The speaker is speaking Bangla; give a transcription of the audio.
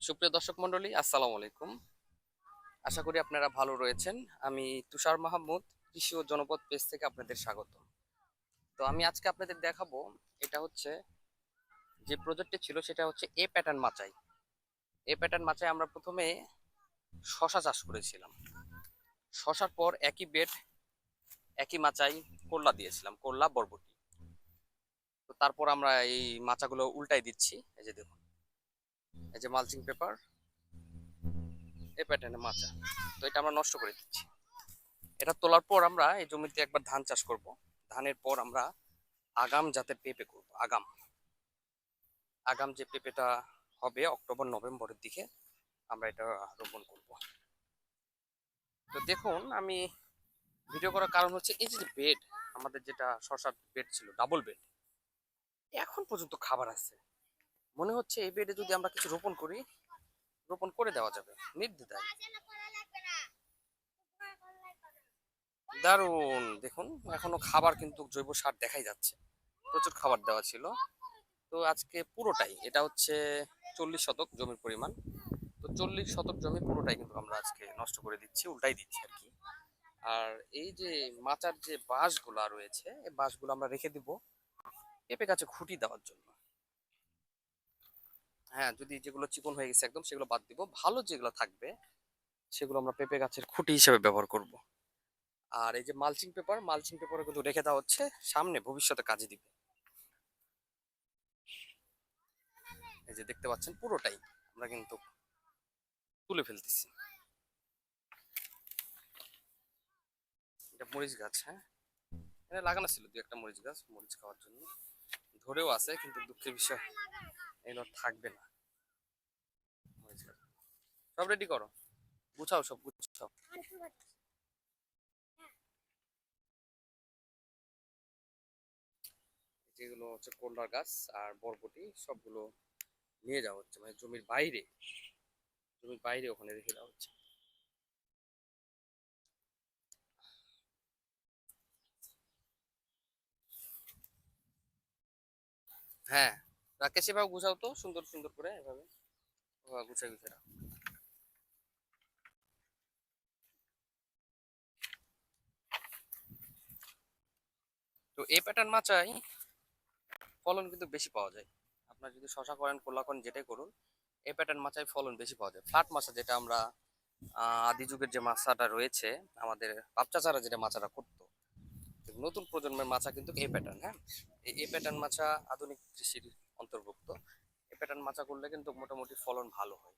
সুপ্রিয় দর্শক মণ্ডলী, আসসালামু আলাইকুম। আশা করি আপনারা ভালো রয়েছেন। আমি তুষার মাহমুদ, কৃষি ও জনপদ পেজ থেকে আপনাদের স্বাগত। তো আমি আজকে আপনাদের দেখাবো, এটা হচ্ছে যে প্রজেক্টটি ছিল সেটা হচ্ছে এ প্যাটার্ন মাচাই। এ প্যাটার্ন মাচায় আমরা প্রথমে শশা চাষ করেছিলাম। শশার পর একই বেড একই মাচায় করলা দিয়েছিলাম, করলা বরবটি। তো তারপর আমরা এই মাচাগুলো উল্টাই দিচ্ছি। এই যে দেখুন, এই যে মালচিং পেপার, এ প্যাটার্নের মাচা। তো এটা আমরা নষ্ট করে দিচ্ছি। এটা তোলার পর আমরা এই জমিতে একবার ধান চাষ করব। ধানের পর আমরা আগাম জাতের পেঁপে করব। আগাম আগাম যে পেঁপেটা হবে অক্টোবর নভেম্বরের দিকে আমরা এটা রোপণ করব। তো দেখুন, আমি ভিডিও করার কারণ হচ্ছে এই যে বেড, আমাদের যেটা শশার বেড ছিল ডাবল বেড, এখন পর্যন্ত খাবার আছে। মনে হচ্ছে এই বেডে যদি আমরা কিছু রোপণ করি, রোপণ করে দেওয়া যাবে নির্দ্বিধায়। দারুণ, দেখুন এখনো খাবার কিন্তু জৈব সার দেখাই যাচ্ছে, প্রচুর খাবার দেওয়া ছিল। তো আজকে পুরোটাই, এটা হচ্ছে 40 শতক জমির পরিমাণ। তো 40 শতক জমি পুরোটাই কিন্তু আমরা আজকে নষ্ট করে দিচ্ছি, উল্টাই দিচ্ছি আর কি। আর এই যে মাচার যে বাঁশগুলা রয়েছে, এই বাঁশগুলো আমরা রেখে দিব পেঁপে গাছে খুঁটি দেওয়ার জন্য। হ্যাঁ, যদি যেগুলো চিকন হয়ে গেছে একদম সেগুলো বাদ দিব, ভালো যেগুলো থাকবে সেগুলো আমরা পেঁপে গাছের খুঁটি হিসেবে ব্যবহার করব। আর এই যে মালচিং পেপার, মালচিং পেপারে কিন্তু রেখে দেওয়া হচ্ছে, সামনে ভবিষ্যতে কাজে দিবে। এই যে দেখতে পাচ্ছেন পুরোটাই আমরা কিন্তু তুলে ফেলতেছি। এটা মরিচ গাছ, হ্যাঁ, এটা লাগানো ছিল দু একটা মরিচ গাছ, মরিচ খাওয়ার জন্য। ধরেও আছে, কিন্তু দুঃখের বিষয় এগুলো থাকবে না। মরিচ গাছ সব রেডি করো, গুছাও, সব গুছাও। যেগুলো হচ্ছে কল্যার গাছ আর বরবটি সবগুলো নিয়ে যাওয়া হচ্ছে, মানে জমির বাইরে, জমির বাইরে ওখানে রেখে দেওয়া হচ্ছে। হ্যাঁ, রাকেশ এভাবে গুছাও তো, সুন্দর সুন্দর করে এভাবে গুছাই গুছাই রাখো। তো এই প্যাটার্ন মাচাই ফলন কিন্তু বেশি পাওয়া যায়। আপনার যদি শশা করেন, কলা করেন, যেটাই করুন, এই প্যাটার্ন মাচায় ফলন বেশি পাওয়া যায়। ফ্ল্যাট মাছা যেটা আমরা আদি যুগের যে মাছাটা রয়েছে, আমাদের বাপ চাচারা যেটা মাছাটা করতো, নতুন প্রজন্মের মাছা কিন্তু এই প্যাটার্ন। হ্যাঁ, এই প্যাটার্ন মাছা আধুনিক কৃষির অন্তর্ভুক্ত। এই প্যাটার্ন মাছা করলে কিন্তু মোটামুটি ফলন ভালো হয়।